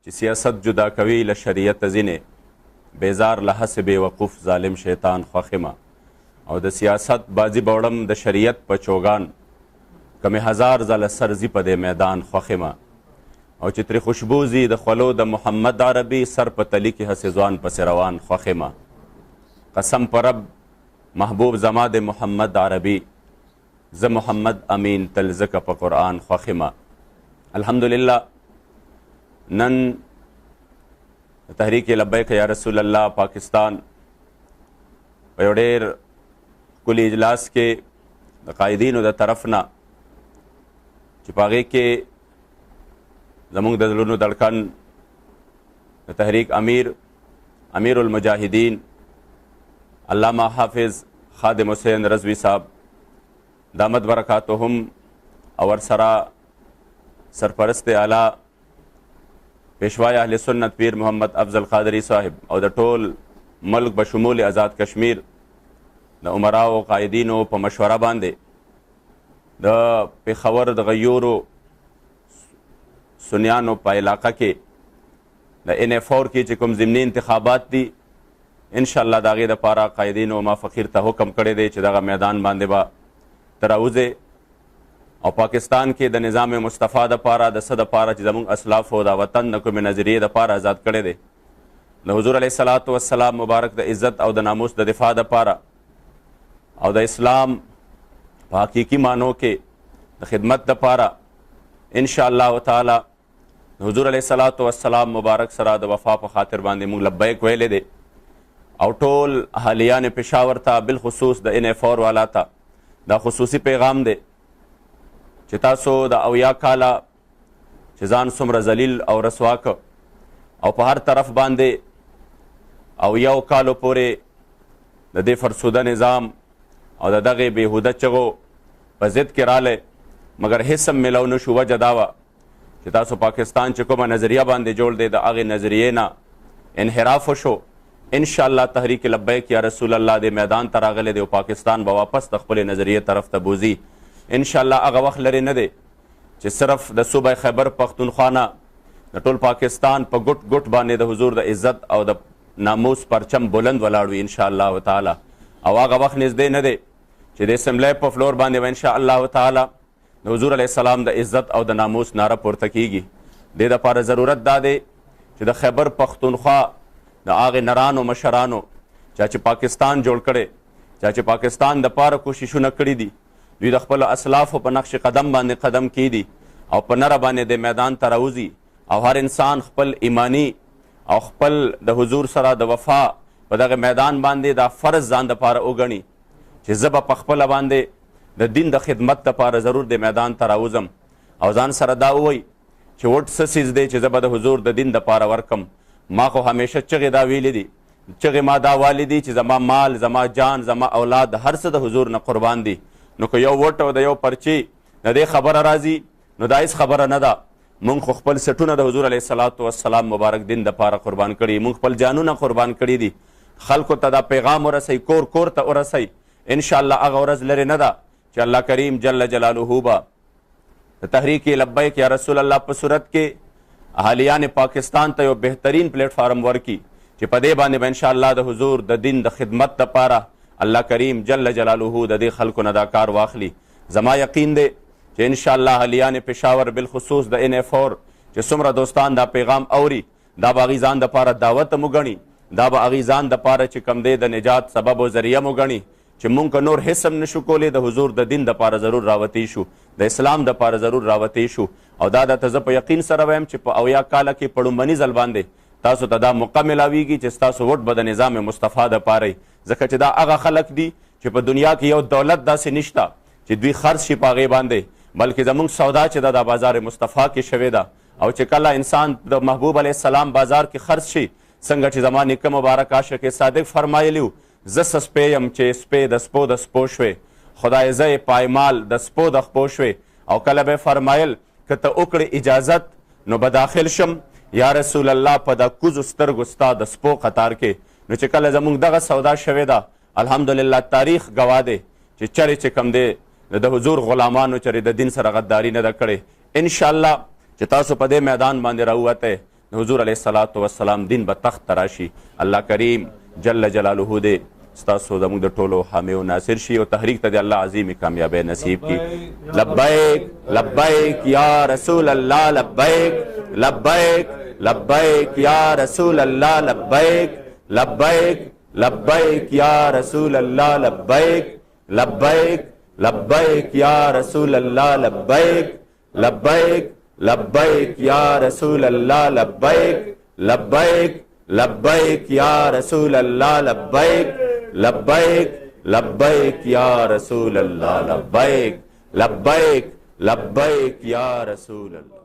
چې سیاست جدا کوي له شریعت ځینې بیزار له هسې بېوقوف ظالم شیطان خوښمه او د سیاست بازی بوړم د شریعت په چوګان کمې هزار ځله سرزي په دې میدان خوښمه او چې ترې خوشبوزي د خولو د محمد عربي سر په تلي کې هسې ځوان پسې روان خوښمه قسم په رب محبوب زما د محمد عربي زه محمد امین تل ځکه په قرآن خوښمه الحمدلله نن تحریک لبیک یا رسول الله پاکستان په یو ډېر ښکلي اجلاس کې د قایدینو د طرف نه چې په هغې کې زموږ د زړونو دړکن د تحریک امیر المجاهدین علامه حافظ خادم حسین رضوي صاحب دامت برکاتهم او ورسره سرپرست اعلی پیشوای اهل سنت پیر محمد افضل قادری صاحب او د ټول ملک بشمول آزاد کشمیر د عمراو قائدینو په مشوره باندې د پېښور د غیورو سنیانو په علاقه کې د NF4 کې چې کوم ضمني انتخابات دي انشاءالله د هغې دپاره قائدینو ما فقیر ته حکم کړی دی چې دغه میدان باندې به ته راوځې او پاکستان کې د نظام مصطفی دپاره د څه دپاره چې زموږ اسلافو د وطن د کومې نظریې دپاره آزاد کړی دی د حضور علیه الصلاۃ والسلام مبارک د عزت او د ناموس د دفاع دپاره او د اسلام په حقیقي معنو کې د خدمت دپاره انشاءالله تعالی د حضور علیه الصلاۃ والسلام مبارک سره د وفا په خاطر باندې موږ لبیک ویلی دی او ټول اهالیان پېښور ته بالخصوص د NF4 والا ته دا خصوصي پیغام دی چې تاسو د 80 کاله چې ځان څومره ذلیل او رسوا که او په هر طرف باندې 80 کالو پورې د دې فرسوده نظام او د دغې بېهوده چغو په ضد کې رالی مګر هېڅ هم میلو نه شو وجه دا وه چې تاسو پاکستان چې کومه نظریه باندې جوړ دی د هغې نظریې نه انحراف وشو انشاءالله تحریک لبیک یا رسول الله د میدان ته راغلی دی او پاکستان به واپس د خپلې نظریې طرف ته بوځي انشاءالله هغه وخت لرې نه دی چې صرف د صوبه خیبر پښتونخوا نه د ټول پاکستان په ګوټ ګوټ باندې د حضور د عزت او د ناموس پرچم بلند ولاړ وي انشاءالله تعالی او هغه وخت نږدې نه دی چې د اسمبلی په فلور باندې به انشاءالله تعالی د حضور علیه السلام د عزت او د ناموس ناره پورته کیږي دې دپاره ضرورت دا دی چې د خیبر پښتونخوا د هغې نرانو مشرانو چا چې پاکستان جوړ کړی چا چې پاکستان دپاره کوششونه کړي دي دوی د خپلو اسلافو په نقش قدم باندې قدم کیدي او په نره باندې د میدان ته راوځي او هر انسان خپل ایمانی او خپل د حضور سره د وفا په دغه میدان باندې دا فرض ځان دپاره وګڼي چې زه به په خپله باندې د دین د خدمت دپاره ضرور د میدان ته راوځم او ځان سره دا ووایي چې وټ څه څیز دی چې زه به د حضور د دین دپاره ورکم ما خو همیشه چغې دا ویلي دي چغې ما دا والی دي چې زما مال زما جان زما اولاد هر څه د حضور نه قربان دي نو که یو وټ او د یو پرچې د دې خبره راځي نو دا هېڅ خبره نه ده موږ خو خپل سټونه د حضور علیه الصلاۃ والسلام مبارک دین دپاره قربان کړي موږ خپل جانونه قربان کړي دي خلکو ته دا پیغام ورسوي کور کور ته ورسوي انشاءالله هغه ورځ لرې نه ده چې الله کریم جل جلاله به د تحریک لبیک یا رسول الله په صورت کې اهالیان پاکستان ته یو بهترین پلیټ فارم ورکي چې په دې باندې به انشاءالله د حضور د دین د خدمت دپاره الله کریم جل جلاله د دې خلکو نه دا کار واخلي زما یقین دی چې انشاءالله اهلیان پېښور بالخصوص د NF4 چې څومره دوستان دا پیغام اوري دا به هغوی ځان دپاره دعوت هم وګڼي دا به هغوی ځان دپاره چې کوم دی د نجات سبب و ذریعه هم وګڼي چې مونږ که نور هېڅ هم نشو کولی د حضور د دین دپاره ضرور راوتی شو د اسلام دپاره ضرور راوتی شو او دا درته زه په یقین سره وایم چې په 80 کاله کې په لومړني ځل باندې تاسو ته دا موقع ملاویږي چې ستاسو وټ به د نظام مصطفی دپاره ځکه چې دا هغه خلک دي چې په دنیا کې یو دولت داسې نشته چې دوی خرڅ شي په هغې باندې بلکې زموږ سودا چې ده د بازار مصطفی کې شوې ده او چې کله انسان د محبوب علیه السلام بازار کې خرڅ شي څنګه چې زما نیکه مبارک عاشق صادق فرمایلی و زه څه سپی یم چې سپی د سپو د سپو شوې خدای زه یې پایمال د سپو د خپو شوې او کله به فرمایل که ته وکړې اجازت نو به داخل شم یا رسول الله په دا کوزو سترګو ستا د سپو قطار کې نو چې کله زموږ دغه سودا شوې ده الحمدلله تاریخ ګواه دی چې چرې چې کم دی د حضور غلامانو چرې د دین سره غداري نه ده کړې انشاءالله چې تاسو په دې میدان باندې راووتی हुजूर अलैहिस्सलातु वस्सलाम दिन ब तख्त तराशी। अल्लाह करीम जल्ल जलालुहु दे स्तासो ज़मूद टोलो हामी व नासिर शी और तहरीक तदे अल्लाह अजीम कामयाब नसीब की। लब्बैक लब्बैक या रसूल अल्लाह लब्बैक लब्बैक लब्बैक या रसूल अल्लाह लब्बैक लब्बैक लब्बैक या रसूल अल्लाह लब्बैक लब्बैक लब्बैक या रसूल अल्लाह लब्बैक लब्बैक लब्बैक या रसूल अल्लाह लब्बैक लब्बैक लब्बैक या रसूल अल्लाह लब्बैक लब्बैक लब्बैक या रसूल अल्लाह लब्बैक लब्बैक लब्बैक या रसूल अल्लाह।